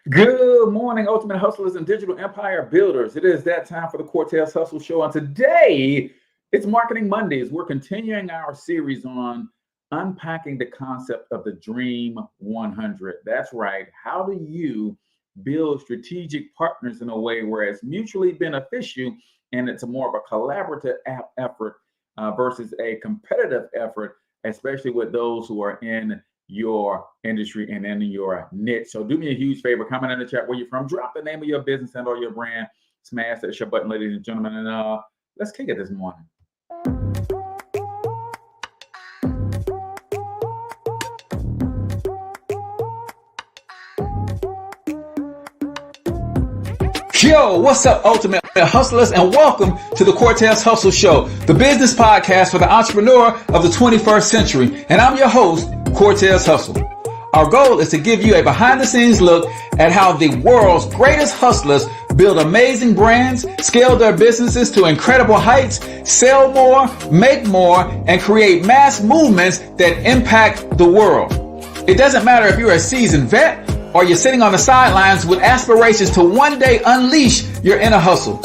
Good morning, Ultimate Hustlers and Digital Empire Builders. It is that time for the Cortez Hustle Show. And today, it's Marketing Mondays. We're continuing our series on unpacking the concept of the Dream 100. That's right. How do you build strategic partners in a way where it's mutually beneficial and it's a more of a collaborative effort versus a competitive effort, especially with those who are in your industry and in your niche. So do me a huge favor, comment in the chat where you're from, drop the name of your business and or your brand, smash that share button, ladies and gentlemen, and let's kick it this morning. Yo, what's up, Ultimate Hustlers, and welcome to the Cortez Hustle Show, the business podcast for the entrepreneur of the 21st century. And I'm your host, Cortez Hustle. Our goal is to give you a behind-the-scenes look at how the world's greatest hustlers build amazing brands, scale their businesses to incredible heights, sell more, make more, and create mass movements that impact the world. It doesn't matter if you're a seasoned vet or you're sitting on the sidelines with aspirations to one day unleash your inner hustle.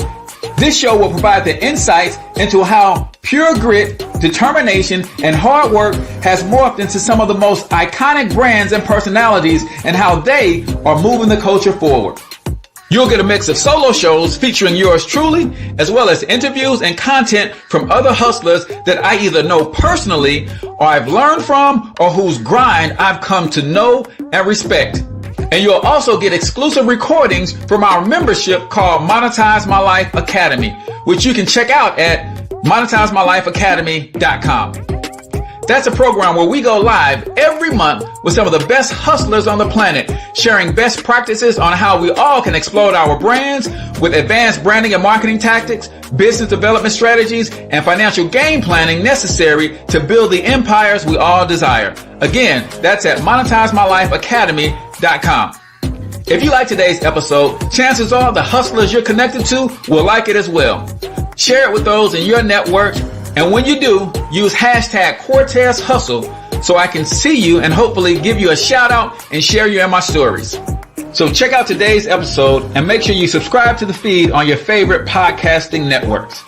This show will provide the insights into how pure grit, determination, and hard work has morphed into some of the most iconic brands and personalities and how they are moving the culture forward. You'll get a mix of solo shows featuring yours truly, as well as interviews and content from other hustlers that I either know personally or I've learned from or whose grind I've come to know and respect. And you'll also get exclusive recordings from our membership called Monetize My Life Academy, which you can check out at monetizemylifeacademy.com. That's a program where we go live every month with some of the best hustlers on the planet, sharing best practices on how we all can explode our brands with advanced branding and marketing tactics, business development strategies, and financial game planning necessary to build the empires we all desire. Again, that's at monetizemylifeacademy.com. If you like today's episode, chances are the hustlers you're connected to will like it as well. Share it with those in your network. And when you do, use hashtag Cortez Hustle so I can see you and hopefully give you a shout out and share you in my stories. So check out today's episode and make sure you subscribe to the feed on your favorite podcasting networks.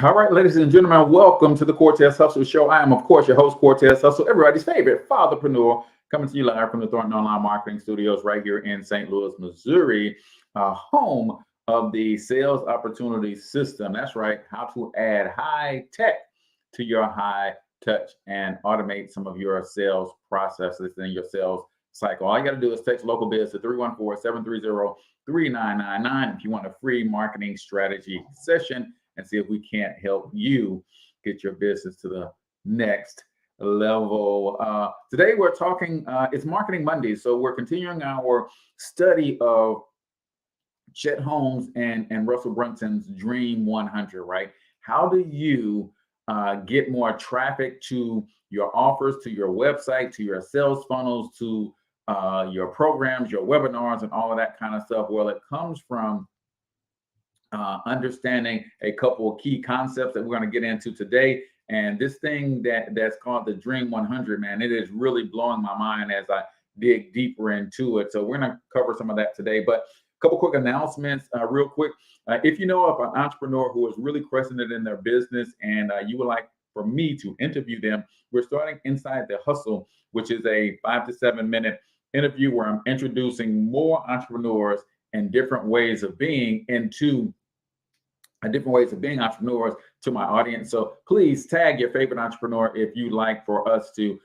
All right, ladies and gentlemen, welcome to the Cortez Hustle Show. I am, of course, your host, Cortez Hustle, everybody's favorite fatherpreneur, coming to you live from the Thornton Online Marketing Studios right here in St. Louis, Missouri, home of the Sales Opportunity System. That's right, how to add high tech to your high touch and automate some of your sales processes and your sales cycle. All you got to do is text local biz to 314-730-3999 if you want a free marketing strategy session and see if we can't help you get your business to the next level. Today we're talking, it's Marketing Monday, so we're continuing our study of Chet Holmes and Russell Brunson's Dream 100, right? How do you get more traffic to your offers, to your website, to your sales funnels, to your programs, your webinars, and all of that kind of stuff? Well, it comes from understanding a couple of key concepts that we're going to get into today. And this thing that's called the Dream 100, man, it is really blowing my mind as I dig deeper into it. So we're going to cover some of that today. But a couple quick announcements real quick. If you know of an entrepreneur who is really crushing it in their business and you would like for me to interview them, we're starting Inside the Hustle, which is a 5 to 7 minute interview where I'm introducing more entrepreneurs and different ways of being entrepreneurs to my audience. So please tag your favorite entrepreneur if you'd like for us to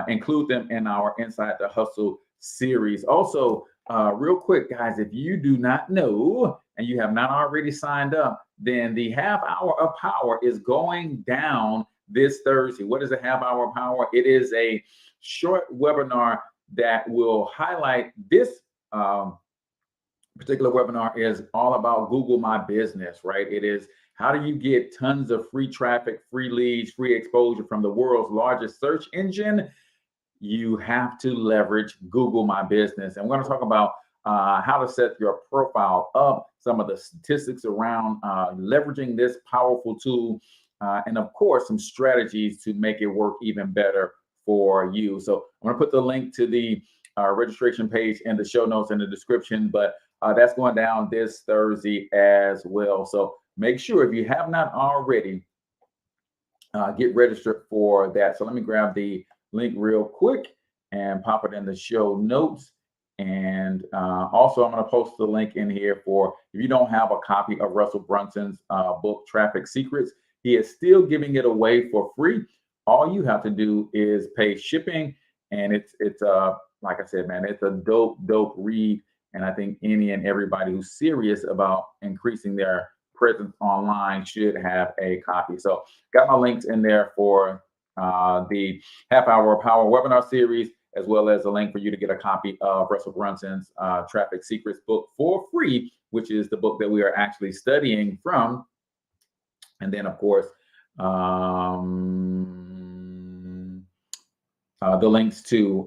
include them in our Inside the Hustle series. Also, real quick, guys, if you do not know and you have not already signed up, then the half hour of power is going down this Thursday. What is a half hour of power? It is a short webinar that will highlight this particular webinar is all about Google My Business, right? It is how do you get tons of free traffic, free leads, free exposure from the world's largest search engine? You have to leverage Google My Business. And we're going to talk about how to set your profile up, some of the statistics around leveraging this powerful tool and of course, some strategies to make it work even better for you. So I'm going to put the link to the registration page in the show notes in the description, but that's going down this Thursday as well. So make sure, if you have not already, get registered for that. So let me grab the link real quick and pop it in the show notes. And also, I'm going to post the link in here for, if you don't have a copy of Russell Brunson's book, Traffic Secrets, he is still giving it away for free. All you have to do is pay shipping. And it's like I said, man, it's a dope read. And I think any and everybody who's serious about increasing their presence online should have a copy. So got my links in there for the half-hour power webinar series, as well as a link for you to get a copy of Russell Brunson's Traffic Secrets book for free, which is the book that we are actually studying from. And then, of course, the links to,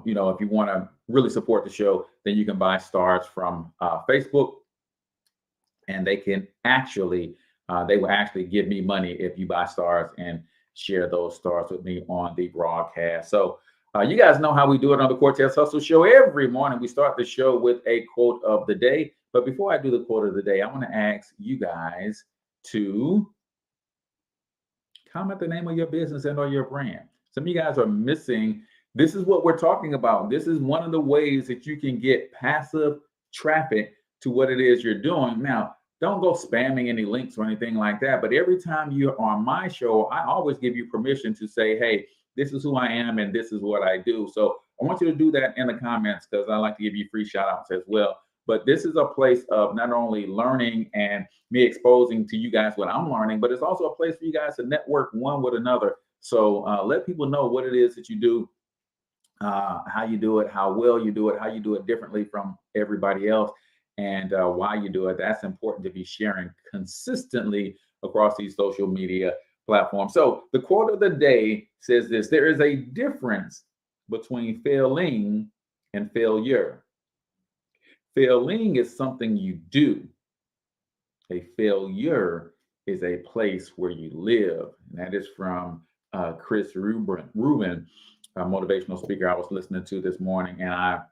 if you want to really support the show, then you can buy stars from Facebook, and they can actually, they will actually give me money if you buy stars and share those stars with me on the broadcast. So you guys know how we do it on the Cortez Hustle Show. Every morning we start the show with a quote of the day. But before I do the quote of the day, I want to ask you guys to comment the name of your business and or your brand. Some of you guys are missing. This is what we're talking about. This is one of the ways that you can get passive traffic to what it is you're doing. Now, don't go spamming any links or anything like that. But every time you're on my show, I always give you permission to say, hey, this is who I am and this is what I do. So I want you to do that in the comments, because I like to give you free shout outs as well. But this is a place of not only learning and me exposing to you guys what I'm learning, but it's also a place for you guys to network one with another. So let people know what it is that you do, how you do it, how well you do it, how you do it differently from everybody else, and why you do it. That's important to be sharing consistently across these social media platforms. So the quote of the day says this: there is a difference between failing and failure. Failing is something you do. A failure is a place where you live. And that is from Chris Rubin, a motivational speaker I was listening to this morning. And I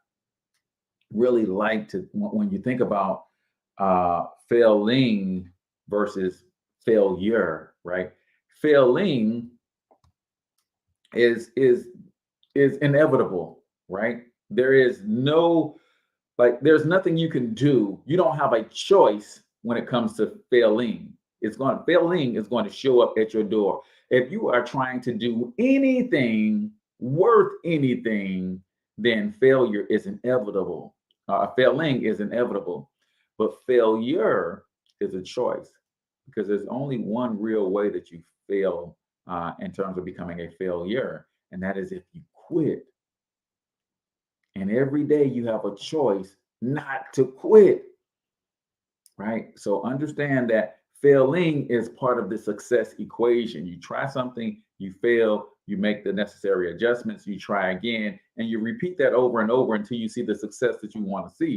really like to, when you think about failing versus failure, right? Failing is inevitable, right? There is no, there's nothing you can do. You don't have a choice when it comes to failing. Failing is going to show up at your door. If you are trying to do anything worth anything, then failure is inevitable. Failing is inevitable, but failure is a choice, because there's only one real way that you fail in terms of becoming a failure, and that is if you quit. And every day you have a choice not to quit, right? So understand that failing is part of the success equation. You try something, you fail, you make the necessary adjustments, you try again, and you repeat that over and over until you see the success that you want to see.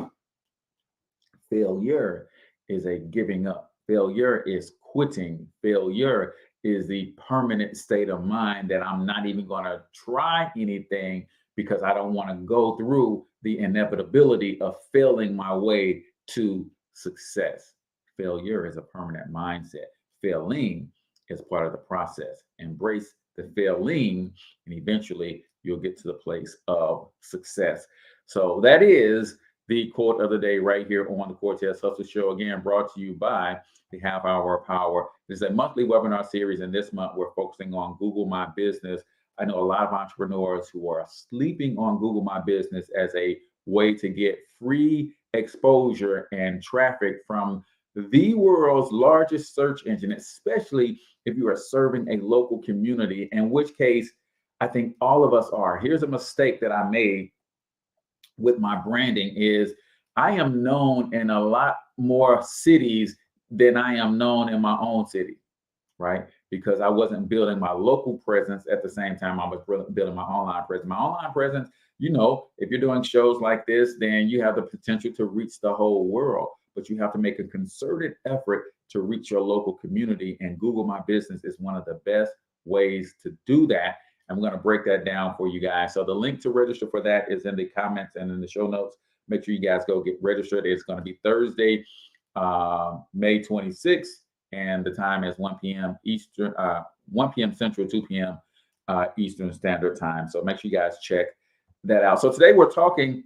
Failure is a giving up. Failure is quitting. Failure is the permanent state of mind that I'm not even going to try anything, because I don't want to go through the inevitability of failing my way to success. Failure is a permanent mindset. Failing is part of the process. Embrace the failing, and eventually you'll get to the place of success. So that is the quote of the day right here on the Cortez Hustle Show. Again, brought to you by the Half Hour Power. This is a monthly webinar series, and this month we're focusing on Google My Business. I know a lot of entrepreneurs who are sleeping on Google My Business as a way to get free exposure and traffic from the world's largest search engine, especially if you are serving a local community, in which case I think all of us are. Here's a mistake that I made with my branding is I am known in a lot more cities than I am known in my own city, right? Because I wasn't building my local presence at the same time I was building my online presence. My online presence, if you're doing shows like this, then you have the potential to reach the whole world, but you have to make a concerted effort to reach your local community. And Google My Business is one of the best ways to do that. I'm going to break that down for you guys. So the link to register for that is in the comments and in the show notes. Make sure you guys go get registered. It's going to be Thursday, May 26th, and the time is 1 p.m. Eastern, 1 p.m. Central, 2 p.m. Eastern Standard Time. So make sure you guys check that out. So today we're talking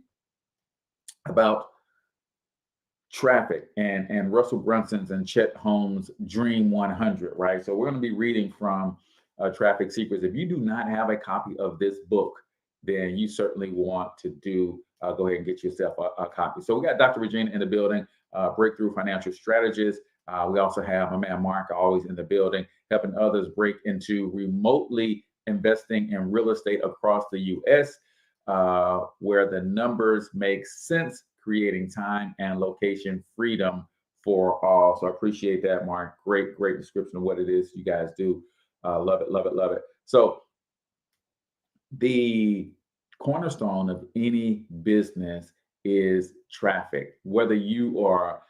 about traffic and Russell Brunson's and Chet Holmes' Dream 100, right? So we're going to be reading from Traffic Secrets. If you do not have a copy of this book, then you certainly want to go ahead and get yourself a copy. So we got Dr. Regina in the building, breakthrough financial strategist. We also have my man Mark always in the building, helping others break into remotely investing in real estate across the U.S., where the numbers make sense, creating time and location freedom for all. So I appreciate that, Mark. Great description of what it is you guys do. Love it, love it, love it. So the cornerstone of any business is traffic. Whether you are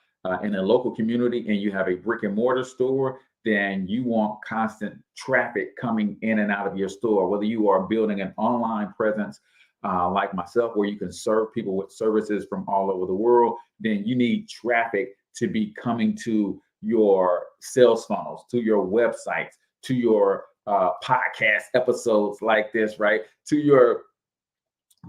in a local community and you have a brick and mortar store, then you want constant traffic coming in and out of your store. Whether you are building an online presence like myself, where you can serve people with services from all over the world, then you need traffic to be coming to your sales funnels, to your websites, to your podcast episodes like this, right? To your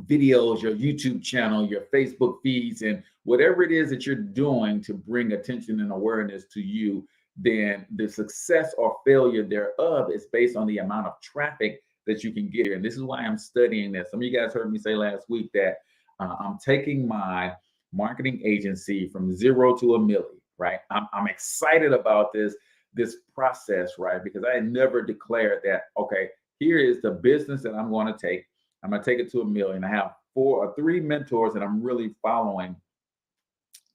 videos, your YouTube channel, your Facebook feeds, and whatever it is that you're doing to bring attention and awareness to you, then the success or failure thereof is based on the amount of traffic that you can get. And this is why I'm studying this. Some of you guys heard me say last week that I'm taking my marketing agency from 0 to 1 million, right? I'm excited about this process, right? Because I had never declared that, okay, here is the business that I'm going to take. I'm going to take it to 1 million. I have 4 or 3 mentors that I'm really following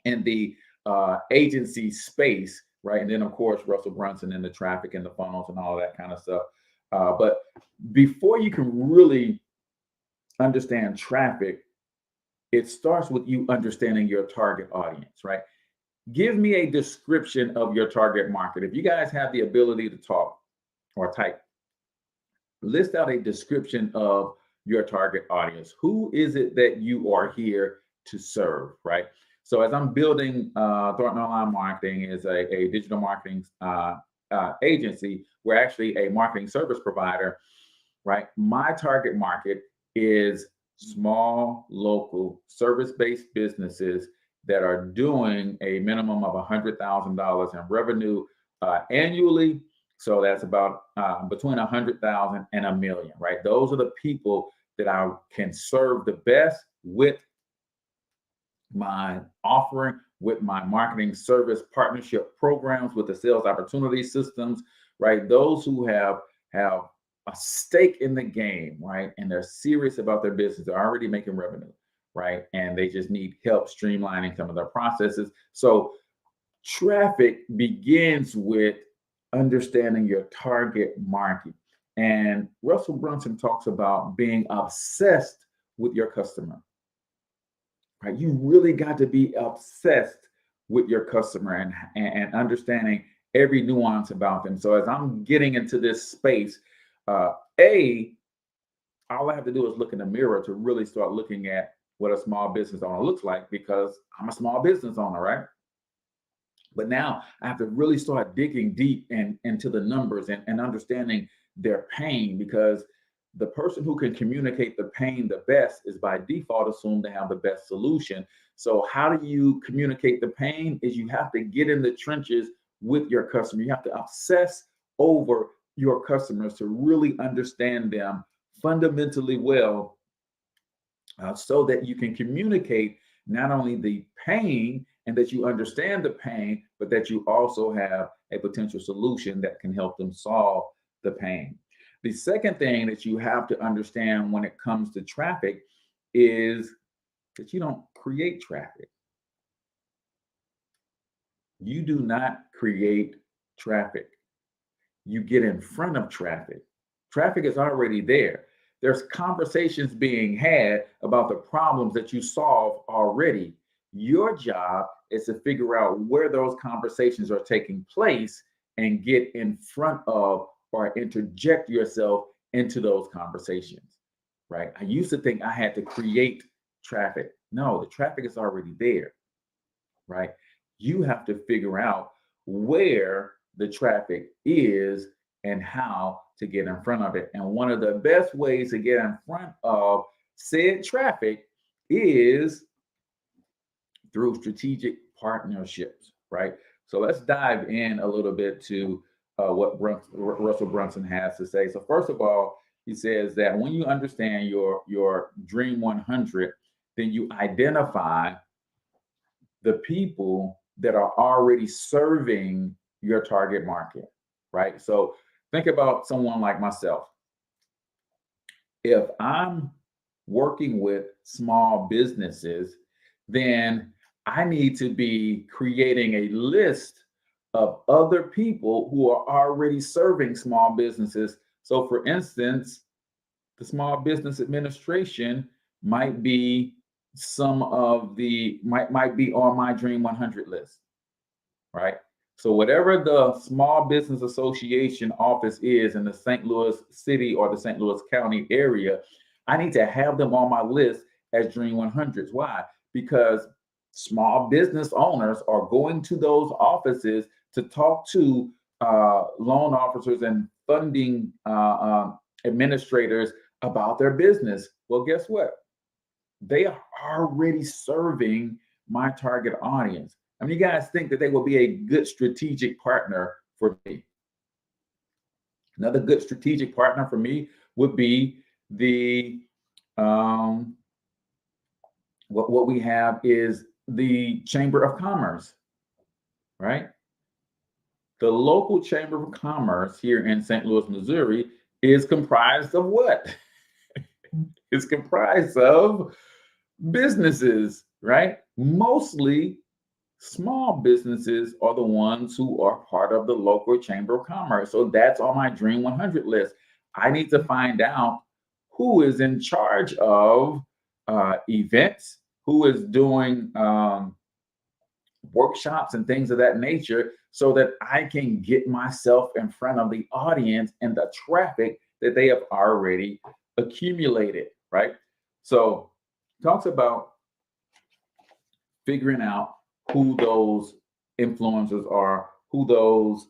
in the agency space, right? And then, of course, Russell Brunson and the traffic and the funnels and all that kind of stuff. But before you can really understand traffic, it starts with you understanding your target audience, right? Give me a description of your target market. If you guys have the ability to talk or type, list out a description of your target audience. Who is it that you are here to serve, right? So as I'm building Thornton Online Marketing is a digital marketing agency, we're actually a marketing service provider, right? My target market is small, local, service-based businesses that are doing a minimum of $100,000 in revenue annually. So that's about between 100,000 and 1 million, right? Those are the people that I can serve the best with my offering, with my marketing service partnership programs, with the sales opportunity systems, right? Those who have a stake in the game, right? And they're serious about their business. They're already making revenue, right? And they just need help streamlining some of their processes. So traffic begins with understanding your target market. And Russell Brunson talks about being obsessed with your customer, right? You really got to be obsessed with your customer and understanding every nuance about them. So as I'm getting into this space, all I have to do is look in the mirror to really start looking at what a small business owner looks like, because I'm a small business owner, right? But now I have to really start digging deep into the numbers and understanding their pain, because the person who can communicate the pain the best is by default assumed to have the best solution. So how do you communicate the pain? Is you have to get in the trenches with your customer. You have to obsess over your customers to really understand them fundamentally well, so that you can communicate not only the pain and that you understand the pain, but that you also have a potential solution that can help them solve the pain. The second thing that you have to understand when it comes to traffic is that you don't create traffic. You do not create traffic. You get in front of traffic. Traffic is already there. There's conversations being had about the problems that you solve already. Your job is to figure out where those conversations are taking place and get in front of or interject yourself into those conversations, right? I used to think I had to create traffic. No, the traffic is already there, right? You have to figure out where the traffic is and how to get in front of it. And one of the best ways to get in front of said traffic is through strategic partnerships, right? So let's dive in a little bit to what Russell Brunson has to say. So first of all, he says that when you understand your Dream 100, then you identify the people that are already serving your target market, right? So think about someone like myself. If I'm working with small businesses, then I need to be creating a list of other people who are already serving small businesses. So, for instance, the Small Business Administration might be some of the might be on my Dream 100 list, right? So whatever the Small Business Association office is in the St. Louis City or the St. Louis County area, I need to have them on my list as Dream 100s. Why? Because small business owners are going to those offices to talk to loan officers and funding administrators about their business. Well, guess what? They are already serving my target audience. I mean, you guys think that they will be a good strategic partner for me. Another good strategic partner for me would be the what we have is the Chamber of Commerce, right? The local Chamber of Commerce here in St. Louis, Missouri is comprised of what? It's comprised of businesses, right? Mostly small businesses are the ones who are part of the local Chamber of Commerce. So that's on my Dream 100 list. I need to find out who is in charge of events, who is doing workshops and things of that nature, so that I can get myself in front of the audience and the traffic that they have already accumulated, right? So talks about figuring out who those influencers are, who those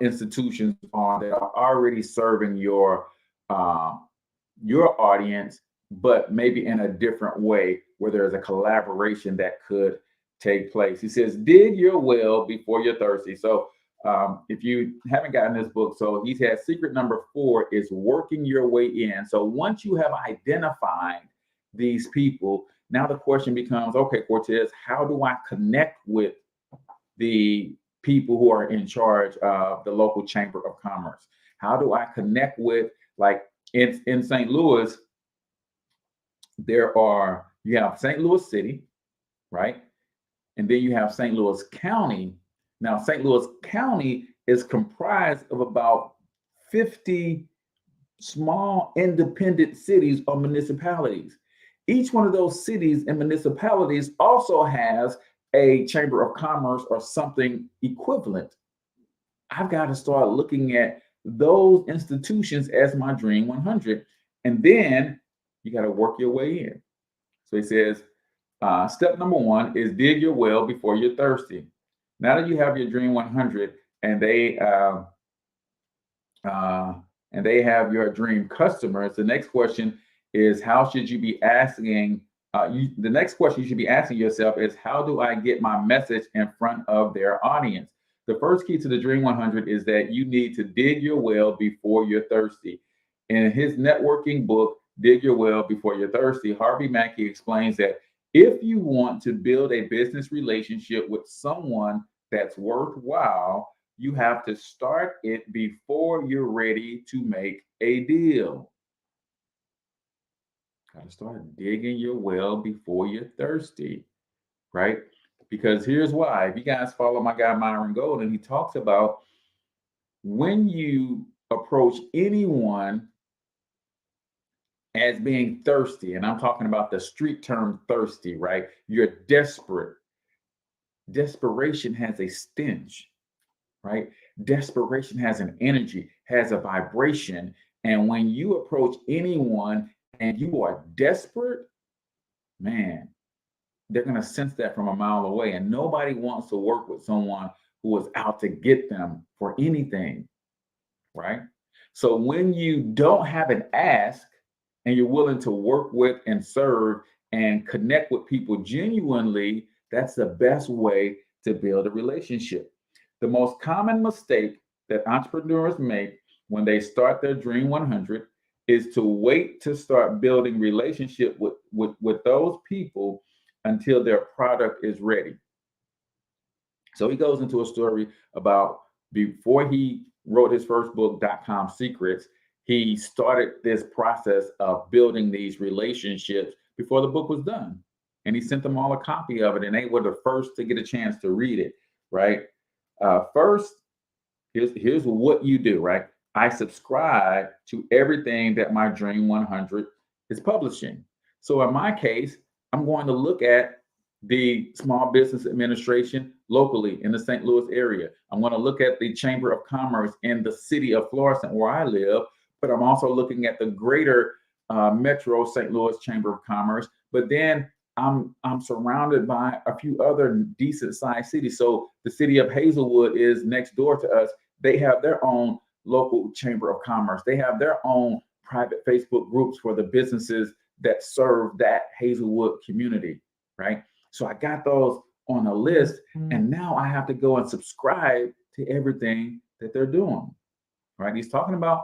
institutions are that are already serving your audience, but maybe in a different way where there's a collaboration that could take place. He says, dig your well before you're thirsty. So if you haven't gotten this book, so he has secret number 4 is working your way in. So once you have identified these people, now the question becomes, okay, Cortez, how do I connect with the people who are in charge of the local Chamber of Commerce? How do I connect with, like in St. Louis, you have St. Louis City, right? And then you have St. Louis County. Now, St. Louis County is comprised of about 50 small independent cities or municipalities. Each one of those cities and municipalities also has a Chamber of Commerce or something equivalent. I've got to start looking at those institutions as my Dream 100. And then you got to work your way in. So he says, step number 1 is dig your well before you're thirsty. Now that you have your Dream 100 and they have your dream customers, the next question is how should you be asking? The next question you should be asking yourself is, how do I get my message in front of their audience? The first key to the Dream 100 is that you need to dig your well before you're thirsty. In his networking book, Dig Your Well Before You're Thirsty, Harvey Mackey explains that if you want to build a business relationship with someone that's worthwhile, you have to start it before you're ready to make a deal. Got to start digging your well before you're thirsty, right? Because here's why. If you guys follow my guy Myron Golden, he talks about when you approach anyone as being thirsty. And I'm talking about the street term thirsty, right? You're desperate. Desperation has a stench, right? Desperation has an energy, has a vibration. And when you approach anyone and you are desperate, man, they're going to sense that from a mile away. And nobody wants to work with someone who is out to get them for anything, right? So when you don't have an ask and you're willing to work with and serve and connect with people genuinely, that's the best way to build a relationship. The most common mistake that entrepreneurs make when they start their Dream 100 is to wait to start building relationship with those people until their product is ready. So he goes into a story about before he wrote his first book, .com Secrets, he started this process of building these relationships before the book was done. And he sent them all a copy of it, and they were the first to get a chance to read it, right? First, here's what you do, right? I subscribe to everything that my Dream 100 is publishing. So in my case, I'm going to look at the Small Business Administration locally in the St. Louis area. I'm going to look at the Chamber of Commerce in the city of Florissant where I live, but I'm also looking at the greater Metro St. Louis Chamber of Commerce. But then I'm surrounded by a few other decent sized cities. So the city of Hazelwood is next door to us. They have their own local Chamber of Commerce. They have their own private Facebook groups for the businesses that serve that Hazelwood community, right? So I got those on a list, and now I have to go and subscribe to everything that they're doing, right? He's talking about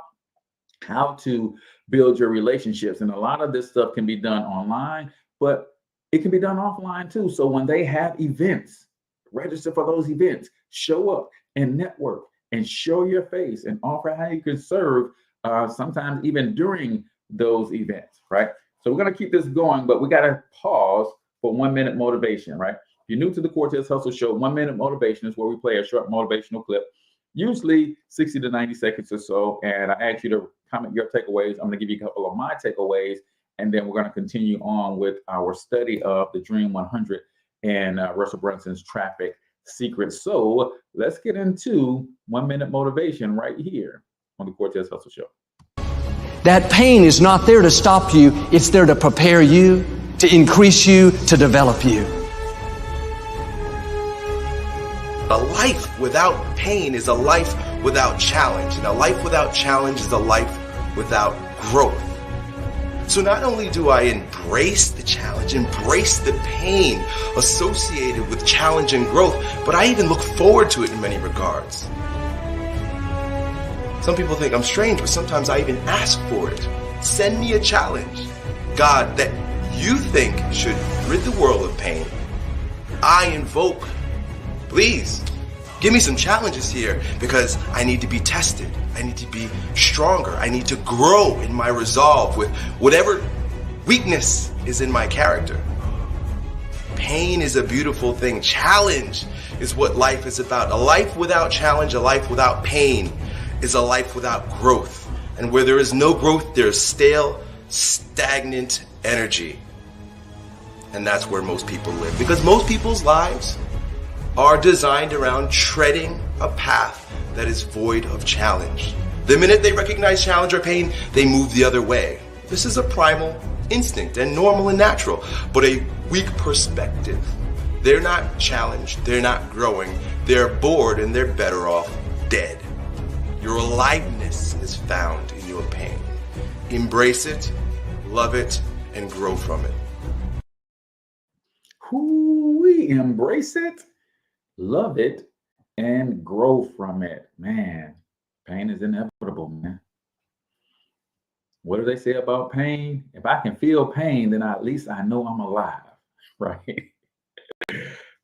how to build your relationships, and a lot of this stuff can be done online, but it can be done offline too. So when they have events, register for those events, show up and network and show your face and offer how you can serve, sometimes even during those events, right? So we're going to keep this going, but we got to pause for 1 minute motivation, right? If you're new to the Cortez Hustle Show, 1 minute motivation is where we play a short motivational clip, usually 60 to 90 seconds or so. And I ask you to comment your takeaways. I'm going to give you a couple of my takeaways, and then we're going to continue on with our study of the Dream 100 and Russell Brunson's traffic secrets. So let's get into 1 minute motivation right here on the Cortez Hustle Show. That pain is not there to stop you. It's there to prepare you, to increase you, to develop you. A life without pain is a life without challenge. And a life without challenge is a life without growth. So not only do I embrace the challenge, embrace the pain associated with challenge and growth, but I even look forward to it in many regards. Some people think I'm strange, but sometimes I even ask for it. Send me a challenge, God, that you think should rid the world of pain. I invoke, please, give me some challenges here, because I need to be tested. I need to be stronger. I need to grow in my resolve with whatever weakness is in my character. Pain is a beautiful thing. Challenge is what life is about. A life without challenge, a life without pain, is a life without growth. And where there is no growth, there is stale, stagnant energy. And that's where most people live. Because most people's lives are designed around treading a path that is void of challenge. The minute they recognize challenge or pain, they move the other way. This is a primal instinct and normal and natural, but a weak perspective. They're not challenged, they're not growing, they're bored, and they're better off dead. Your aliveness is found in your pain. Embrace it, love it, and grow from it. We embrace it, love it, and grow from it. Man, pain is inevitable, man. What do they say about pain? If I can feel pain, then at least I know I'm alive, right?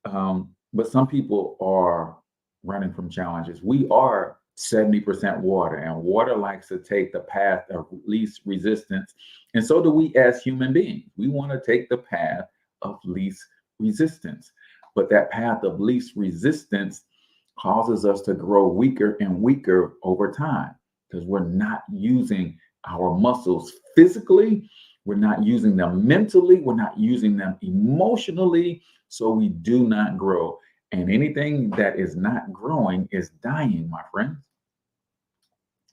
But some people are running from challenges. We are 70% water, and water likes to take the path of least resistance. And so do we as human beings. We want to take the path of least resistance. But that path of least resistance causes us to grow weaker and weaker over time, because we're not using our muscles physically. We're not using them mentally. We're not using them emotionally. So we do not grow. And anything that is not growing is dying, my friends.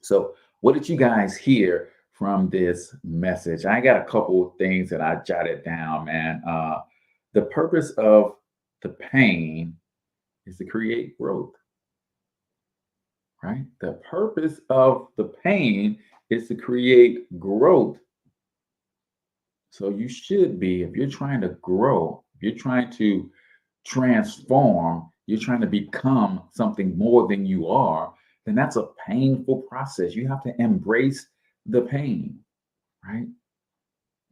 So what did you guys hear from this message? I got a couple of things that I jotted down, man. The purpose of the pain is to create growth, right? The purpose of the pain is to create growth. So you should be, if you're trying to grow, if you're trying to transform, you're trying to become something more than you are, then that's a painful process. You have to embrace the pain, right?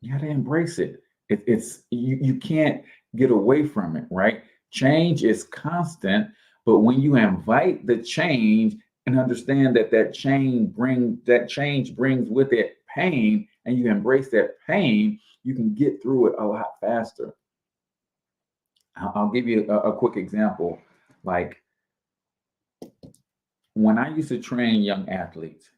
You got to embrace it. It's you can't get away from it, right? Change is constant, but when you invite the change and understand that that change brings with it pain, and you embrace that pain, you can get through it a lot faster. I'll give you a quick example. Like when I used to train young athletes,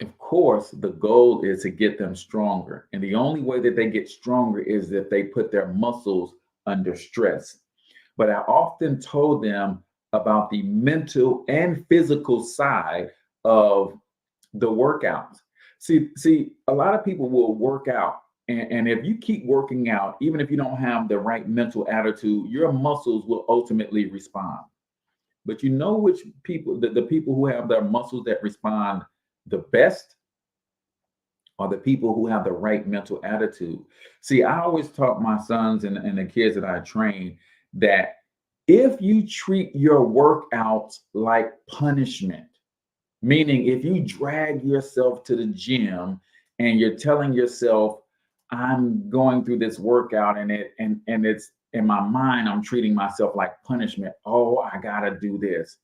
of course, the goal is to get them stronger. And the only way that they get stronger is if they put their muscles under stress. But I often told them about the mental and physical side of the workouts. See, a lot of people will work out. And if you keep working out, even if you don't have the right mental attitude, your muscles will ultimately respond. But you know which people, the people who have their muscles that respond the best are the people who have the right mental attitude. See, I always taught my sons and the kids that I train that if you treat your workouts like punishment, meaning if you drag yourself to the gym and you're telling yourself, I'm going through this workout and it's in my mind, I'm treating myself like punishment. Oh, I gotta do this.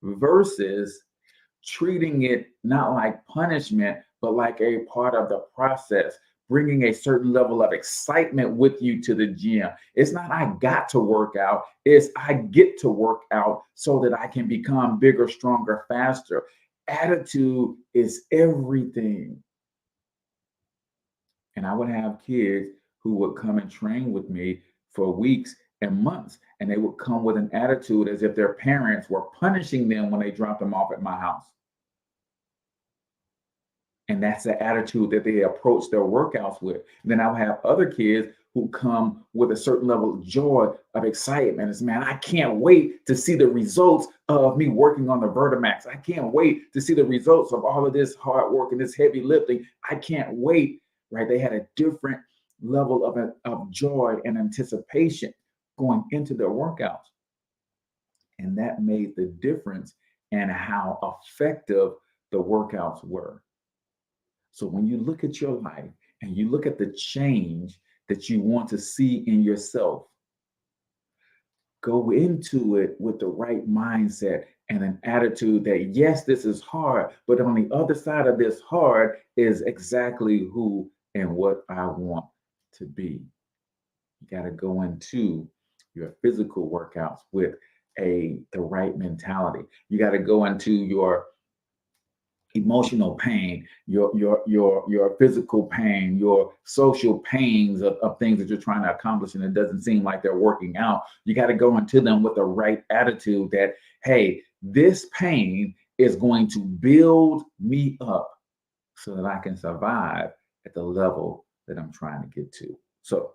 Versus treating it not like punishment, but like a part of the process, bringing a certain level of excitement with you to the gym. It's not I got to work out, it's I get to work out so that I can become bigger, stronger, faster. Attitude is everything. And I would have kids who would come and train with me for weeks and months, and they would come with an attitude as if their parents were punishing them when they dropped them off at my house. And that's the attitude that they approach their workouts with. And then I'll have other kids who come with a certain level of joy, of excitement. It's, man, I can't wait to see the results of me working on the Vertimax. I can't wait to see the results of all of this hard work and this heavy lifting. I can't wait, right? They had a different level of joy and anticipation going into their workouts. And that made the difference in how effective the workouts were. So when you look at your life and you look at the change that you want to see in yourself, go into it with the right mindset and an attitude that, yes, this is hard, but on the other side of this hard is exactly who and what I want to be. You got to go into your physical workouts with the right mentality. You got to go into your emotional pain, your physical pain, your social pains of things that you're trying to accomplish and it doesn't seem like they're working out. You got to go into them with the right attitude that, hey, this pain is going to build me up so that I can survive at the level that I'm trying to get to. So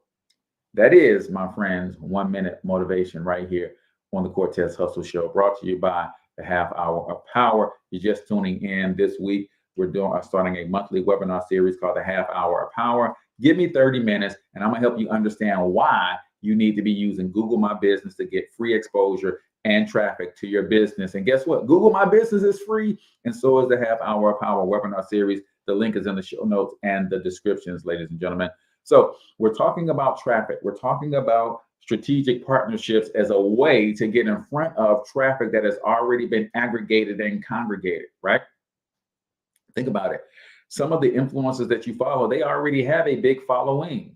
that is, my friends, 1 minute motivation right here on the Cortez Hustle Show, brought to you by the Half Hour of Power. You're just tuning in this week. We're starting a monthly webinar series called the Half Hour of Power. Give me 30 minutes and I'm gonna help you understand why you need to be using Google My Business to get free exposure and traffic to your business. And guess what? Google My Business is free, and so is the Half Hour of Power webinar series. The link is in the show notes and the descriptions, ladies and gentlemen. So we're talking about traffic. We're talking about strategic partnerships as a way to get in front of traffic that has already been aggregated and congregated, right? Think about it. Some of the influencers that you follow, they already have a big following.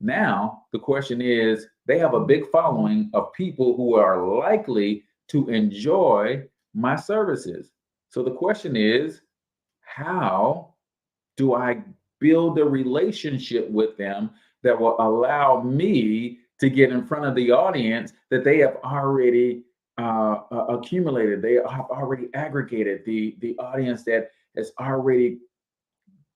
Now, the question is, they have a big following of people who are likely to enjoy my services. So the question is, how do I build a relationship with them that will allow me to get in front of the audience that they have already accumulated. They have already aggregated the audience that has already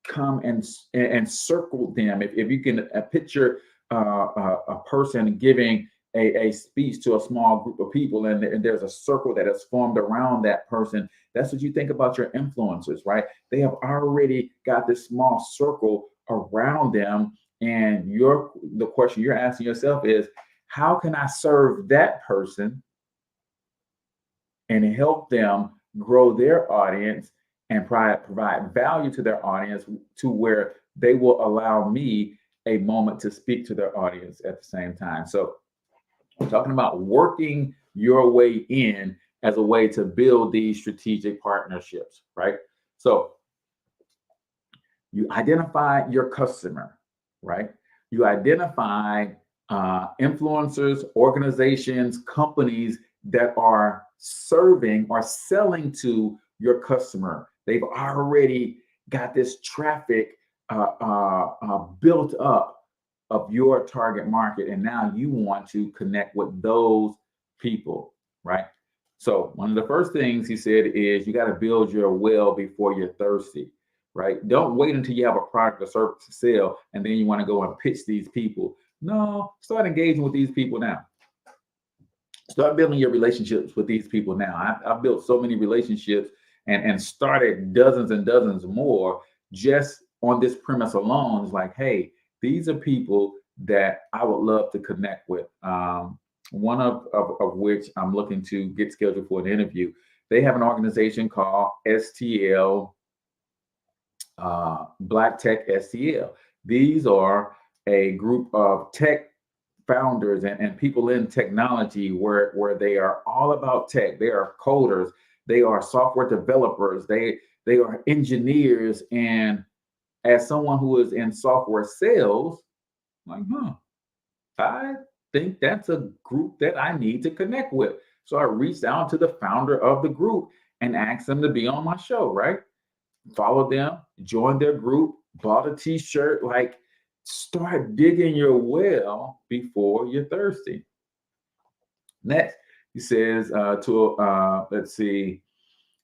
come and circled them. If you can picture a person giving a speech to a small group of people, and there's a circle that has formed around that person. That's what you think about your influencers, right? They have already got this small circle around them, and the question you're asking yourself is, how can I serve that person and help them grow their audience and provide value to their audience to where they will allow me a moment to speak to their audience at the same time. So we're talking about working your way in as a way to build these strategic partnerships, right? So you identify your customer, right? You identify influencers, organizations, companies that are serving or selling to your customer. They've already got this traffic built up of your target market, and now you want to connect with those people, right? So one of the first things he said is you got to build your well before you're thirsty, right? Don't wait until you have a product or service to sell and then you want to go and pitch these people. No, start engaging with these people now. Start building your relationships with these people now. I've built so many relationships and started dozens and dozens more just on this premise alone. It's like, hey, these are people that I would love to connect with. One of which I'm looking to get scheduled for an interview. They have an organization called STL, Black Tech STL. These are a group of tech founders and people in technology where they are all about tech. They are coders. They are software developers. They are engineers. And as someone who is in software sales, like, I think that's a group that I need to connect with. So I reached out to the founder of the group and asked them to be on my show, right? Follow them, join their group, bought a t-shirt, like start digging your well before you're thirsty. Next, he says let's see,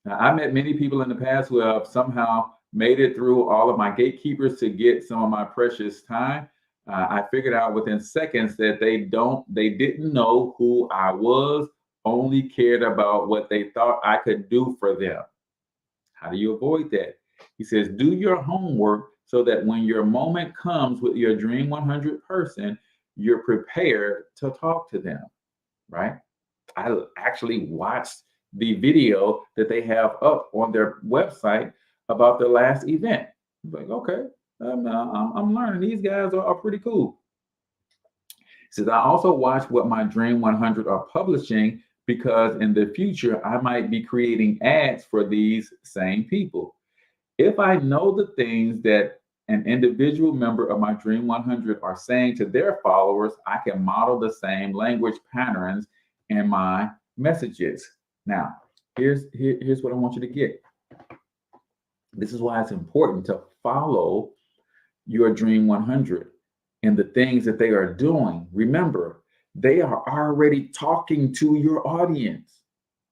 I met many people in the past who have somehow made it through all of my gatekeepers to get some of my precious time. I figured out within seconds that they didn't know who I was, only cared about what they thought I could do for them. How do you avoid that? He says, do your homework so that when your moment comes with your Dream 100 person, you're prepared to talk to them, right? I actually watched the video that they have up on their website about their last event. I'm like, okay, I'm learning. These guys are pretty cool. He says, I also watch what my Dream 100 are publishing because in the future, I might be creating ads for these same people. If I know the things that an individual member of my Dream 100 are saying to their followers, I can model the same language patterns in my messages. Now, here's what I want you to get. This is why it's important to follow your Dream 100 and the things that they are doing. Remember, they are already talking to your audience.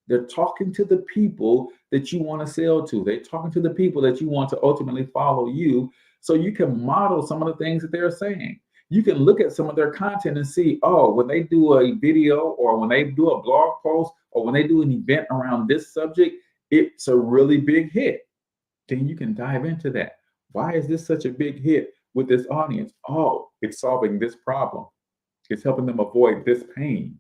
They're talking to the people that you want to sell to. They're talking to the people that you want to ultimately follow you, so you can model some of the things that they're saying. You can look at some of their content and see, oh, when they do a video or when they do a blog post or when they do an event around this subject, it's a really big hit. Then you can dive into that. Why is this such a big hit with this audience? Oh, it's solving this problem. It's helping them avoid this pain.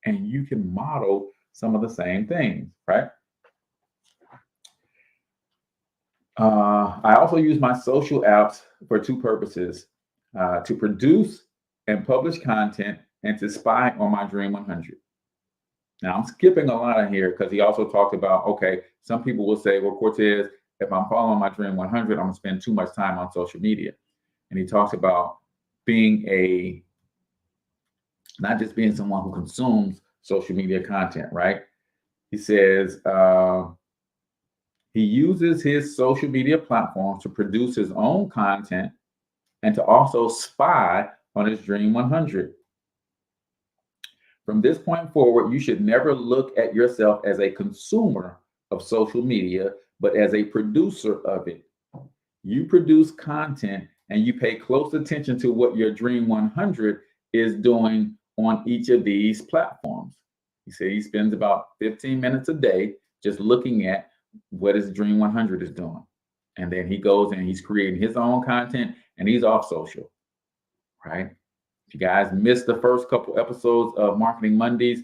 And you can model some of the same things, right? I also use my social apps for two purposes, to produce and publish content and to spy on my Dream 100. Now, I'm skipping a lot in here because he also talked about, okay, some people will say, well, Cortez, if I'm following my Dream 100, I'm going to spend too much time on social media. And he talks about being not just being someone who consumes social media content, right? He says, He uses his social media platforms to produce his own content and to also spy on his Dream 100. From this point forward, you should never look at yourself as a consumer of social media, but as a producer of it. You produce content and you pay close attention to what your Dream 100 is doing on each of these platforms. He said he spends about 15 minutes a day just looking at what his Dream 100 is doing. And then he goes and he's creating his own content and he's off social, right? If you guys missed the first couple episodes of Marketing Mondays,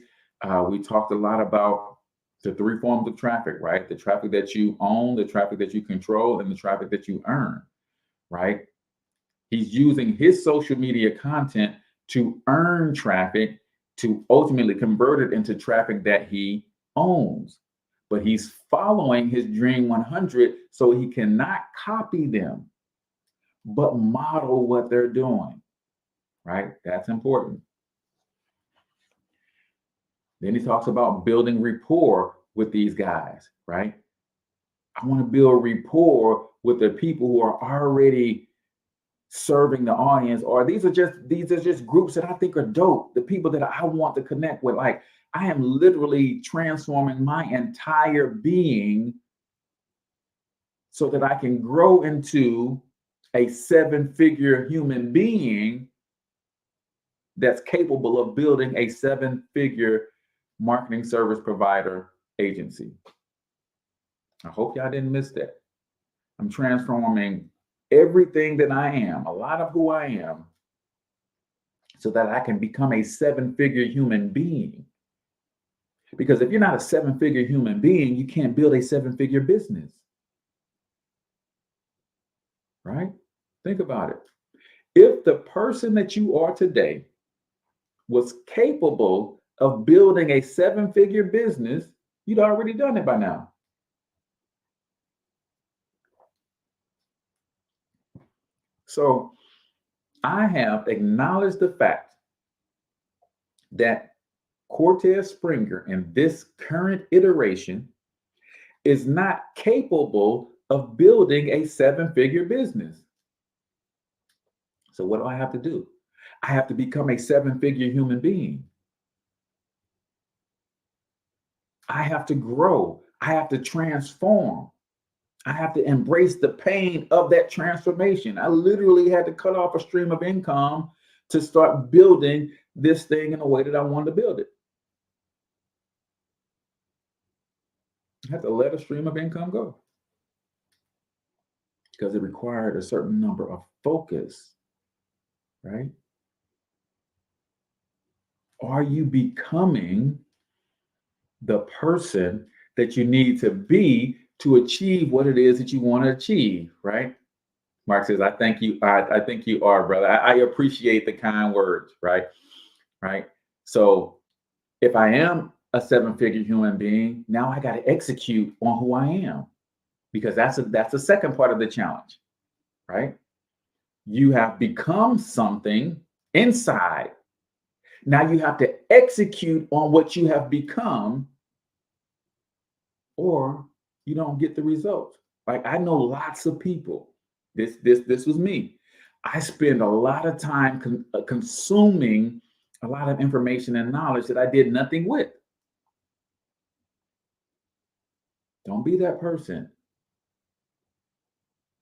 we talked a lot about the three forms of traffic, right? The traffic that you own, the traffic that you control, and the traffic that you earn, right? He's using his social media content to earn traffic, to ultimately convert it into traffic that he owns. But he's following his Dream 100 so he cannot copy them, but model what they're doing, right? That's important. Then he talks about building rapport with these guys, right? I want to build rapport with the people who are already serving the audience, or these are just groups that I think are dope, the people that I want to connect with. Like, I am literally transforming my entire being so that I can grow into a 7-figure human being that's capable of building a 7-figure marketing service provider agency. I hope y'all didn't miss that. I'm transforming everything that I am, a lot of who I am, so that I can become a 7-figure human being. Because if you're not a 7-figure human being, you can't build a 7-figure business. Right? Think about it. If the person that you are today was capable of building a 7-figure business, you'd already done it by now. So I have acknowledged the fact that Cortez Springer in this current iteration is not capable of building a 7-figure business. So what do I have to do? I have to become a 7-figure human being. I have to grow. I have to transform. I have to embrace the pain of that transformation. I literally had to cut off a stream of income to start building this thing in a way that I wanted to build it. I had to let a stream of income go because it required a certain number of focus, right? Are you becoming the person that you need to be to achieve what it is that you want to achieve, right? Mark says, I think you are, brother. I appreciate the kind words, right? Right. So if I am a 7-figure human being, now I got to execute on who I am, because that's the second part of the challenge, right? You have become something inside. Now you have to execute on what you have become, or you don't get the results. Like, I know lots of people. This was me. I spend a lot of time consuming a lot of information and knowledge that I did nothing with. Don't be that person.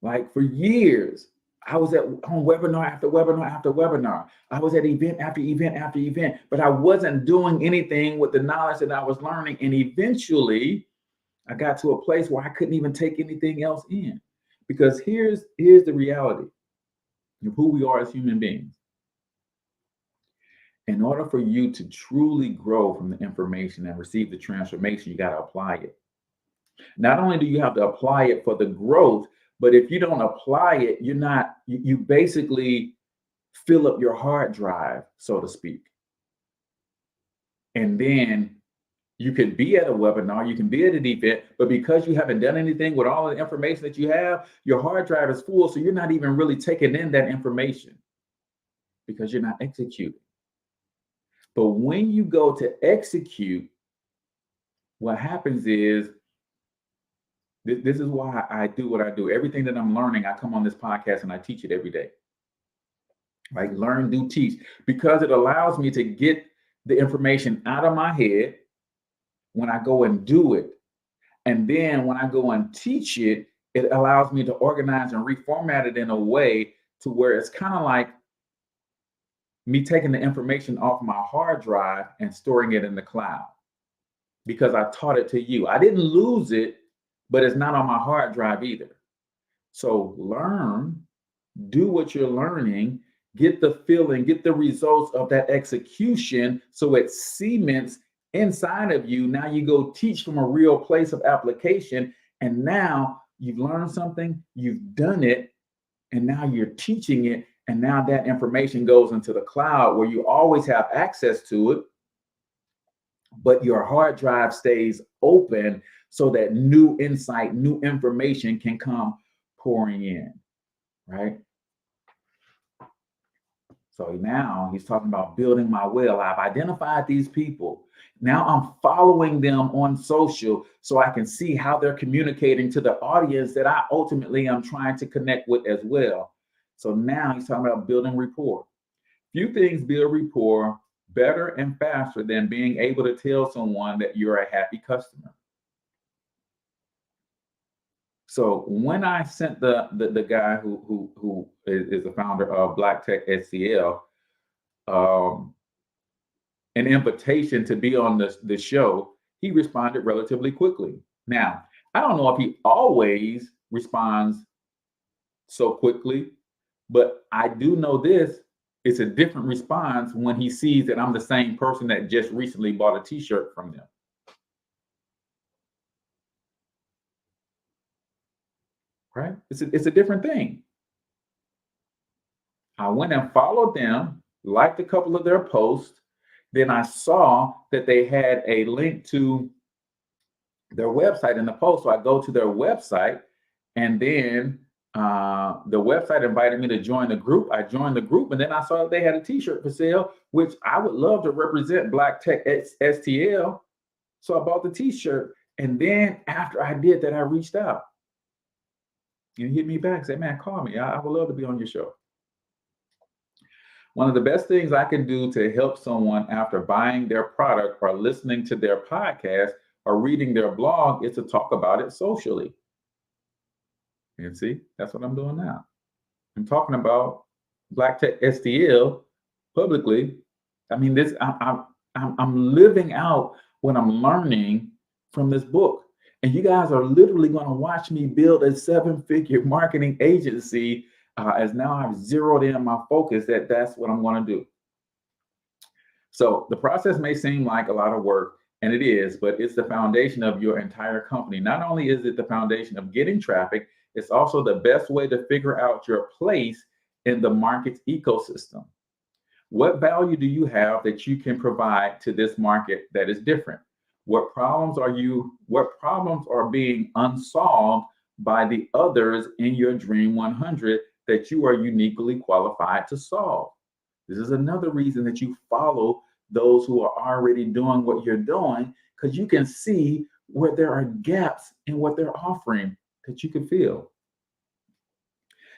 Like, for years, I was on webinar after webinar after webinar. I was at event after event after event, but I wasn't doing anything with the knowledge that I was learning. And eventually, I got to a place where I couldn't even take anything else in. Because here's the reality of who we are as human beings. In order for you to truly grow from the information and receive the transformation, you got to apply it. Not only do you have to apply it for the growth, but if you don't apply it, you basically fill up your hard drive, so to speak. And then you can be at a webinar, you can be at an event, but because you haven't done anything with all of the information that you have, your hard drive is full. So you're not even really taking in that information because you're not executing. But when you go to execute, what happens is This is why I do what I do. Everything that I'm learning, I come on this podcast and I teach it every day. Right? Learn, do, teach, because it allows me to get the information out of my head when I go and do it. And then when I go and teach it, it allows me to organize and reformat it in a way to where it's kind of like me taking the information off my hard drive and storing it in the cloud, because I taught it to you. I didn't lose it, but it's not on my hard drive either. So learn, do what you're learning, get the feeling, get the results of that execution so it cements inside of you. Now you go teach from a real place of application, and now you've learned something, you've done it, and now you're teaching it, and now that information goes into the cloud where you always have access to it, but your hard drive stays open so that new insight, new information can come pouring in, right? So now he's talking about building my will. I've identified these people. Now I'm following them on social so I can see how they're communicating to the audience that I ultimately am trying to connect with as well. So now he's talking about building rapport. Few things build rapport better and faster than being able to tell someone that you're a happy customer. So when I sent the guy who is the founder of Black Tech STL an invitation to be on the show, he responded relatively quickly. Now, I don't know if he always responds so quickly, but I do know this. It's a different response when he sees that I'm the same person that just recently bought a t-shirt from them. Right? It's a different thing. I went and followed them, liked a couple of their posts. Then I saw that they had a link to their website in the post. So I go to their website, and then the website invited me to join the group. I joined the group, and then I saw that they had a t-shirt for sale, which I would love to represent Black Tech STL. So I bought the t-shirt. And then after I did that, I reached out. And he hit me back, said, man, call me. I would love to be on your show. One of the best things I can do to help someone after buying their product or listening to their podcast or reading their blog is to talk about it socially. And see, that's what I'm doing now. I'm talking about Black Tech STL publicly. I mean, this I'm living out what I'm learning from this book. And you guys are literally going to watch me build a 7-figure marketing agency as now I've zeroed in my focus that's what I'm going to do. So the process may seem like a lot of work, and it is, but it's the foundation of your entire company. Not only is it the foundation of getting traffic, it's also the best way to figure out your place in the market's ecosystem. What value do you have that you can provide to this market that is different? What problems are being unsolved by the others in your Dream 100 that you are uniquely qualified to solve? This is another reason that you follow those who are already doing what you're doing, because you can see where there are gaps in what they're offering that you can fill.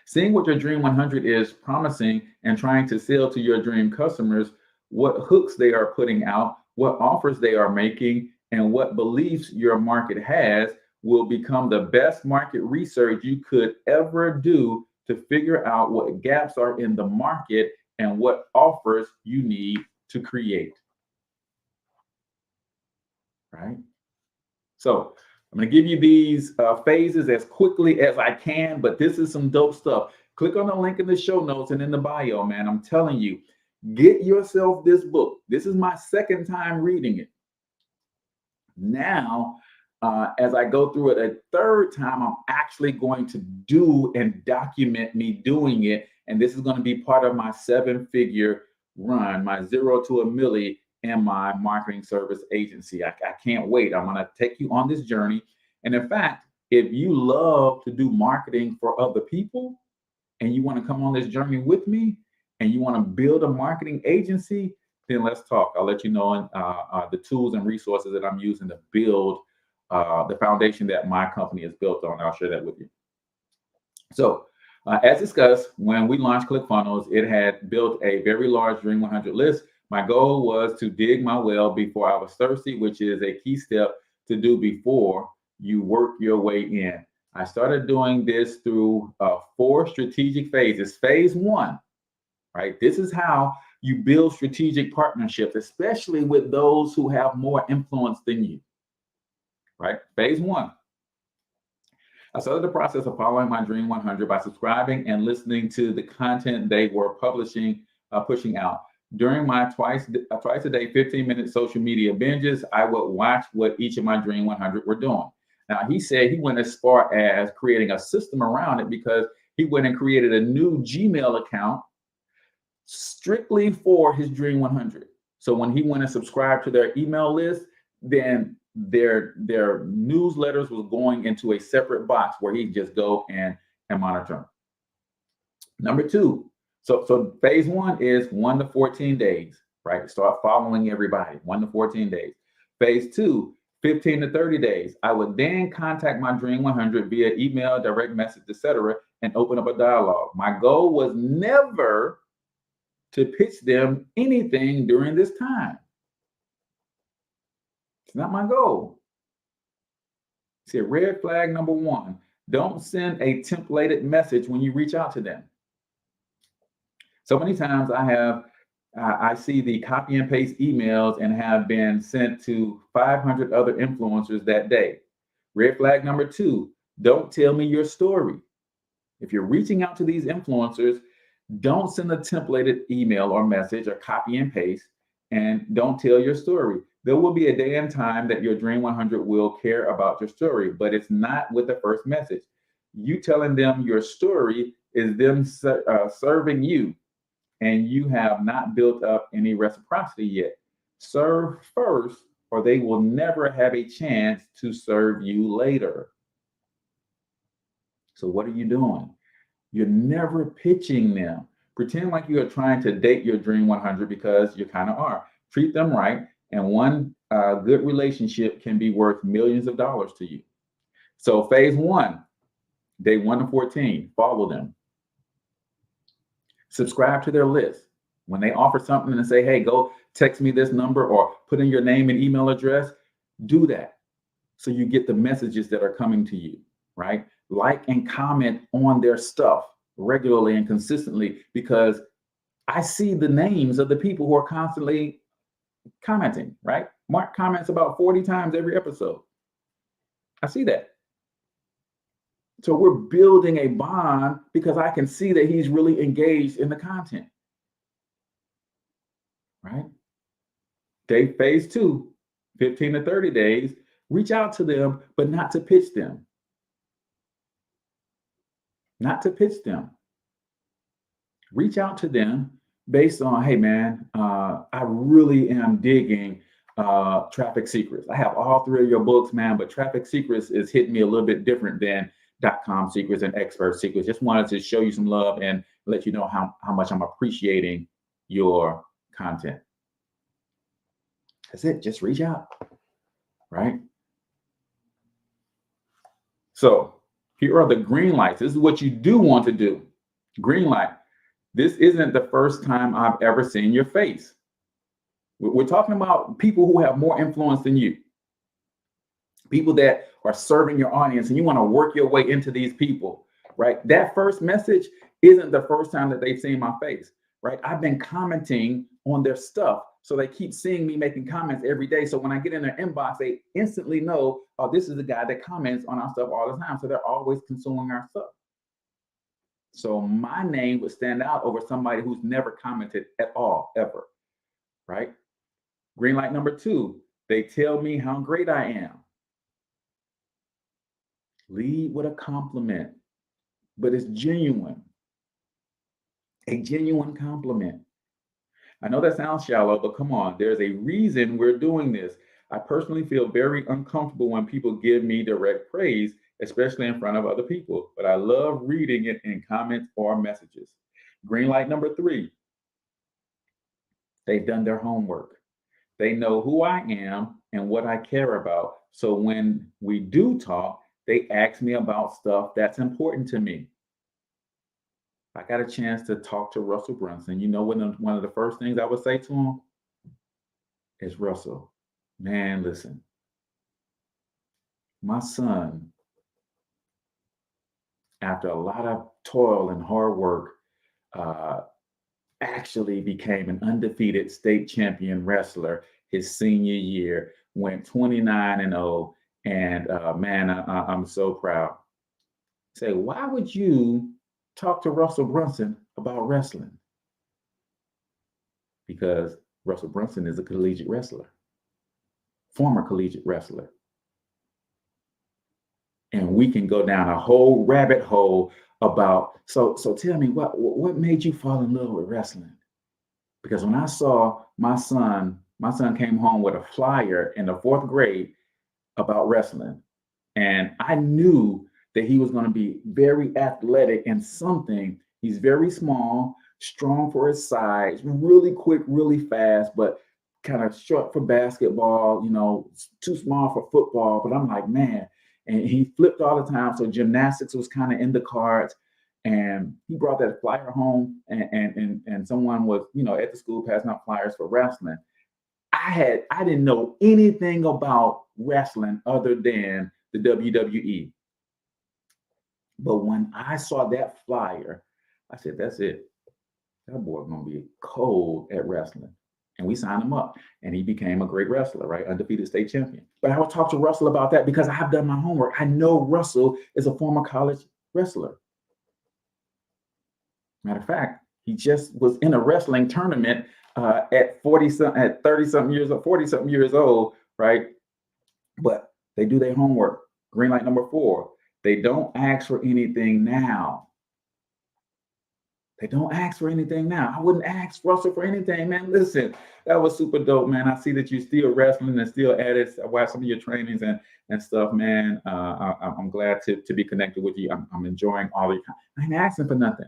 Seeing what your Dream 100 is promising and trying to sell to your dream customers, what hooks they are putting out, what offers they are making, and what beliefs your market has will become the best market research you could ever do to figure out what gaps are in the market and what offers you need to create. Right? So I'm going to give you these phases as quickly as I can, but this is some dope stuff. Click on the link in the show notes and in the bio, man. I'm telling you, get yourself this book. This is my second time reading it. Now, as I go through it a third time, I'm actually going to do and document me doing it. And this is going to be part of my 7-figure run, my 0 to a milli in my marketing service agency. I can't wait. I'm going to take you on this journey. And in fact, if you love to do marketing for other people and you want to come on this journey with me and you want to build a marketing agency, then let's talk. I'll let you know the tools and resources that I'm using to build the foundation that my company is built on. I'll share that with you. So as discussed, when we launched ClickFunnels, it had built a very large Dream 100 list. My goal was to dig my well before I was thirsty, which is a key step to do before you work your way in. I started doing this through 4 strategic phases. Phase 1, right? This is how you build strategic partnerships, especially with those who have more influence than you, right? Phase 1. I started the process of following my Dream 100 by subscribing and listening to the content they were pushing out. During my twice a day, 15-minute social media binges, I would watch what each of my Dream 100 were doing. Now, he said he went as far as creating a system around it because he went and created a new Gmail account strictly for his Dream 100. So when he went and subscribed to their email list, then their newsletters was going into a separate box where he just go and monitor them. Number 2, so phase 1 is 1 to 14 days, right? Start following everybody, 1 to 14 days. Phase 2, 15 to 30 days. I would then contact my Dream 100 via email, direct message, etc., and open up a dialogue. My goal was never to pitch them anything during this time. It's not my goal. See, red flag number 1, don't send a templated message when you reach out to them. So many times I see the copy and paste emails and have been sent to 500 other influencers that day. Red flag number 2, don't tell me your story. If you're reaching out to these influencers, don't send a templated email or message or copy and paste, and don't tell your story. There will be a day and time that your Dream 100 will care about your story, but it's not with the first message. You telling them your story is them serving you, and you have not built up any reciprocity yet. Serve first, or they will never have a chance to serve you later. So what are you doing? You're never pitching them. Pretend like you are trying to date your Dream 100 because you kind of are. Treat them right, and one good relationship can be worth millions of dollars to you. So phase 1, day 1 to 14, follow them. Subscribe to their list. When they offer something and say, hey, go text me this number or put in your name and email address, do that so you get the messages that are coming to you, right? Like and comment on their stuff regularly and consistently, because I see the names of the people who are constantly commenting, right? Mark comments about 40 times every episode. I see that. So we're building a bond because I can see that he's really engaged in the content, right? Phase 2, 15 to 30 days, reach out to them, but not to pitch them. Not to pitch them. Reach out to them based on, hey man, I really am digging Traffic Secrets. I have all 3 of your books, man, but Traffic Secrets is hitting me a little bit different than .com secrets and expert secrets. Just wanted to show you some love and let you know how much I'm appreciating your content. That's it. Just reach out, right? So here are the green lights. This is what you do want to do. Green light. This isn't the first time I've ever seen your face. We're talking about people who have more influence than you. People that are serving your audience, and you want to work your way into these people, right? That first message isn't the first time that they've seen my face, right? I've been commenting on their stuff, so they keep seeing me making comments every day. So when I get in their inbox, they instantly know, oh, this is the guy that comments on our stuff all the time. So they're always consuming our stuff. So my name would stand out over somebody who's never commented at all, ever, right? Green light number 2, they tell me how great I am. Lead with a compliment, but it's genuine. A genuine compliment. I know that sounds shallow, but come on, there's a reason we're doing this. I personally feel very uncomfortable when people give me direct praise, especially in front of other people, but I love reading it in comments or messages. Green light number 3, they've done their homework. They know who I am and what I care about, So when we do talk, they ask me about stuff that's important to me. I got a chance to talk to Russell Brunson. You know, one of the first things I would say to him is, Russell, man, listen, my son, after a lot of toil and hard work, uh, actually became an undefeated state champion wrestler his senior year, went 29-0, and man, I'm so proud. Say, why would you talk to Russell Brunson about wrestling? Because Russell Brunson is a collegiate wrestler, former collegiate wrestler. And we can go down a whole rabbit hole about, so tell me, what made you fall in love with wrestling? Because when I saw my son came home with a flyer in the 4th grade about wrestling. And I knew that he was going to be very athletic in something. He's very small, strong for his size, really quick, really fast, but kind of short for basketball, you know, too small for football. But I'm like, man, and he flipped all the time. So gymnastics was kind of in the cards. And he brought that flyer home, and someone was, you know, at the school passing out flyers for wrestling. I didn't know anything about wrestling other than the WWE. But when I saw that flyer, I said, that's it. That boy's gonna be cold at wrestling. And we signed him up, and he became a great wrestler, right? Undefeated state champion. But I would talk to Russell about that because I've done my homework. I know Russell is a former college wrestler. Matter of fact, he just was in a wrestling tournament at 30-something years old, 40-something years old, right? But they do their homework. Green light number 4. They don't ask for anything now. They don't ask for anything now. I wouldn't ask Russell for anything, man. Listen, that was super dope, man. I see that you're still wrestling and still at it. I watch some of your trainings and stuff, man. I'm glad to be connected with you. I'm enjoying all of your. I ain't asking for nothing.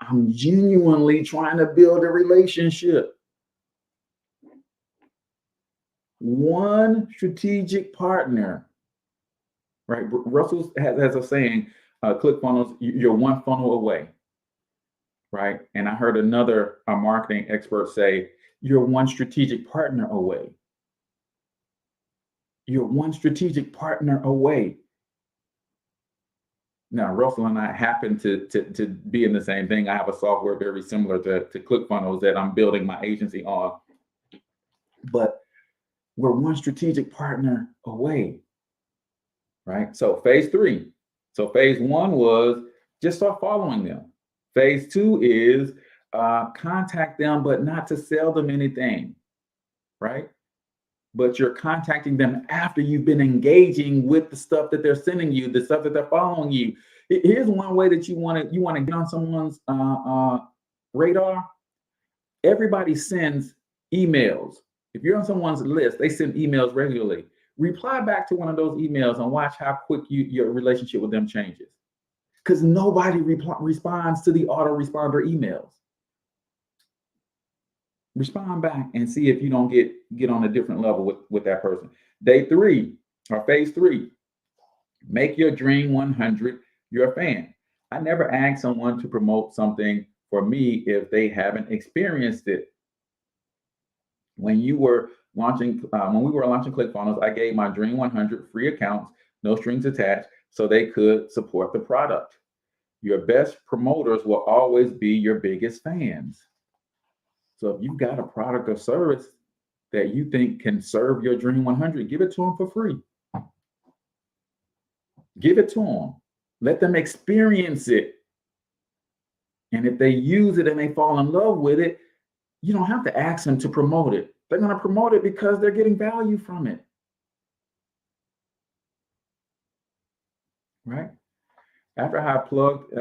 I'm genuinely trying to build a relationship. One strategic partner, right? Russell has a saying, ClickFunnels, you're one funnel away, right? And I heard another marketing expert say, you're one strategic partner away. You're one strategic partner away. Now, Russell and I happen to be in the same thing. I have a software very similar to ClickFunnels that I'm building my agency on. But we're one strategic partner away, right? So phase 3. So phase 1 was just start following them. Phase 2 is contact them, but not to sell them anything, right? But you're contacting them after you've been engaging with the stuff that they're sending you, the stuff that they're following you. Here's one way that you want to get on someone's radar. Everybody sends emails. If you're on someone's list, they send emails regularly. Reply back to one of those emails and watch how quick your relationship with them changes. Because nobody responds to the autoresponder emails. Respond back and see if you don't get on a different level with that person. Day 3 or phase 3, make your dream 100 your fan. I never ask someone to promote something for me if they haven't experienced it. When we were launching ClickFunnels, I gave my dream 100 free accounts, no strings attached, so they could support the product. Your best promoters will always be your biggest fans. So if you've got a product or service that you think can serve your dream 100, give it to them for free. Give it to them. Let them experience it. And if they use it and they fall in love with it, you don't have to ask them to promote it. They're going to promote it because they're getting value from it. Right? After I plugged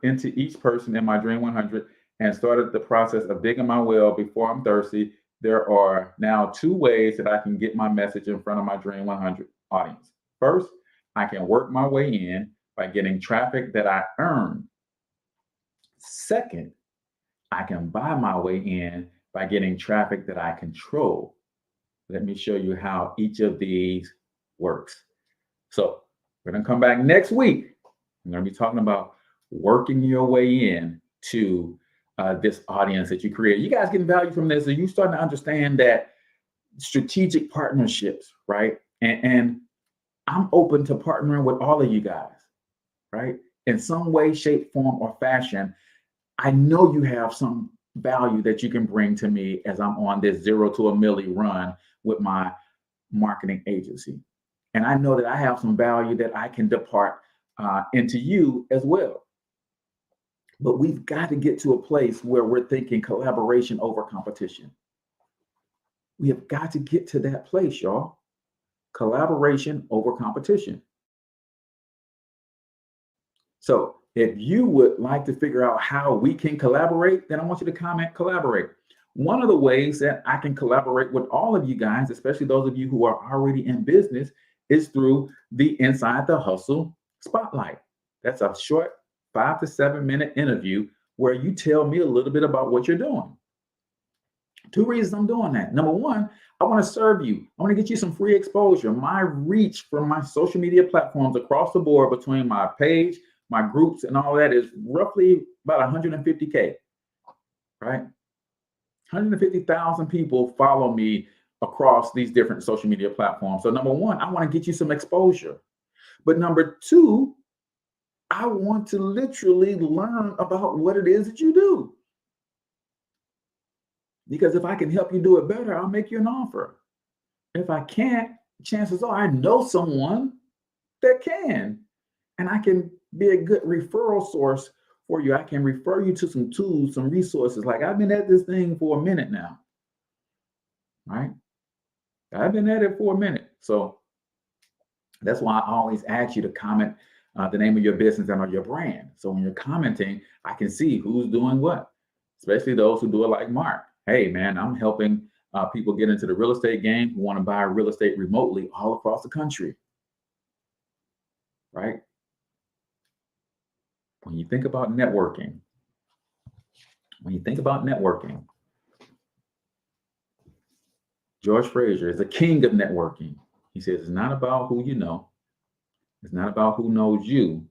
into each person in my dream 100, and started the process of digging my well before I'm thirsty, there are now 2 ways that I can get my message in front of my Dream 100 audience. First, I can work my way in by getting traffic that I earn. Second, I can buy my way in by getting traffic that I control. Let me show you how each of these works. So we're going to come back next week. I'm going to be talking about working your way in to this audience that you create. You guys getting value from this? Are you starting to understand that strategic partnerships, right? And I'm open to partnering with all of you guys, right? In some way, shape, form, or fashion. I know you have some value that you can bring to me as I'm on this 0 to a milli run with my marketing agency. And I know that I have some value that I can depart into you as well. But we've got to get to a place where we're thinking collaboration over competition. We have got to get to that place, y'all. Collaboration over competition. So if you would like to figure out how we can collaborate, then I want you to comment collaborate. One of the ways that I can collaborate with all of you guys, especially those of you who are already in business, is through the Inside the Hustle Spotlight. That's a short 5 to 7 minute interview where you tell me a little bit about what you're doing. 2 reasons I'm doing that. Number one, I want to serve you. I want to get you some free exposure. My reach from my social media platforms across the board between my page, my groups, and all that is roughly about 150K, right? 150,000 people follow me across these different social media platforms. So number one, I want to get you some exposure. But number two, I want to literally learn about what it is that you do. Because if I can help you do it better, I'll make you an offer. If I can't, chances are I know someone that can. And I can be a good referral source for you. I can refer you to some tools, some resources. Like I've been at this thing for a minute now, right? I've been at it for a minute. So that's why I always ask you to comment the name of your business and or your brand. So when you're commenting, I can see who's doing what, especially those who do it like Mark. Hey, man, I'm helping people get into the real estate game who want to buy real estate remotely all across the country, right? When you think about networking, George Fraser is the king of networking. He says it's not about who you know. It's not about who knows you.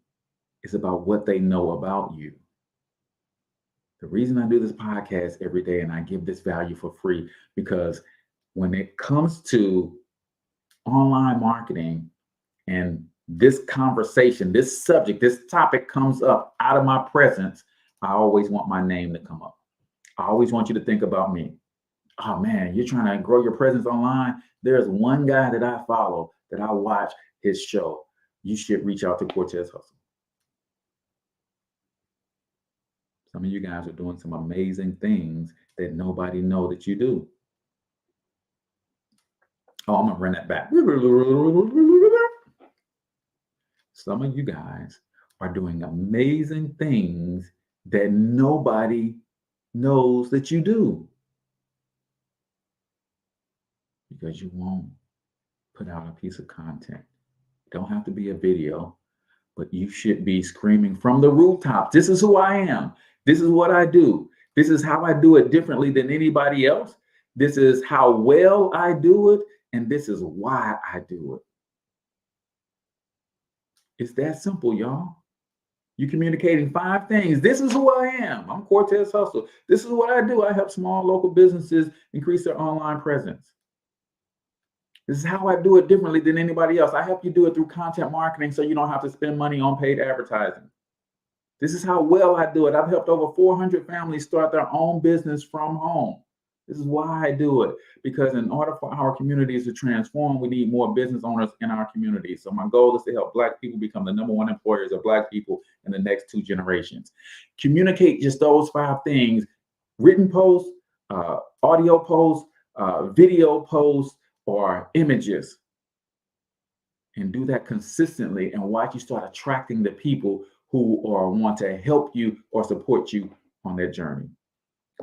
It's about what they know about you. The reason I do this podcast every day and I give this value for free, because when it comes to online marketing and this conversation, this subject, this topic comes up out of my presence, I always want my name to come up. I always want you to think about me. Oh man, you're trying to grow your presence online. There's one guy that I follow that I watch his show. You should reach out to Cortez Hustle. Some of you guys are doing some amazing things that nobody know that you do. Oh, I'm gonna run that back. Some of you guys are doing amazing things that nobody knows that you do. Because you won't put out a piece of content. It don't have to be a video, but you should be screaming from the rooftops. This is who I am. This is what I do. This is how I do it differently than anybody else. This is how well I do it. And this is why I do it. It's that simple, y'all. You're communicating 5 things. This is who I am. I'm Cortez Hustle. This is what I do. I help small local businesses increase their online presence. This is how I do it differently than anybody else. I help you do it through content marketing so you don't have to spend money on paid advertising. This is how well I do it. I've helped over 400 families start their own business from home. This is why I do it, because in order for our communities to transform, we need more business owners in our communities. So my goal is to help Black people become the #1 employers of Black people in the next 2 generations. Communicate just those 5 things: written posts, audio posts, video posts, or images. And do that consistently and watch you start attracting the people who want to help you or support you on that journey.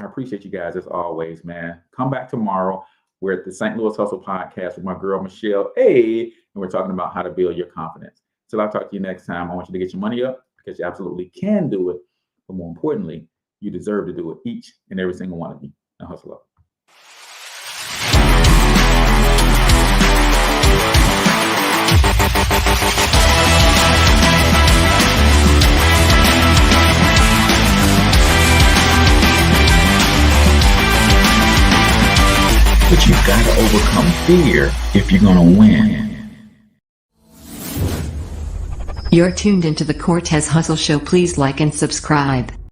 I appreciate you guys as always, man. Come back tomorrow. We're at the St. Louis Hustle Podcast with my girl, Michelle A. And we're talking about how to build your confidence. Till I talk to you next time, I want you to get your money up, because you absolutely can do it. But more importantly, you deserve to do it, each and every single one of you. Now hustle up. But you've got to overcome fear if you're going to win. You're tuned into the Cortez Hustle Show. Please like and subscribe.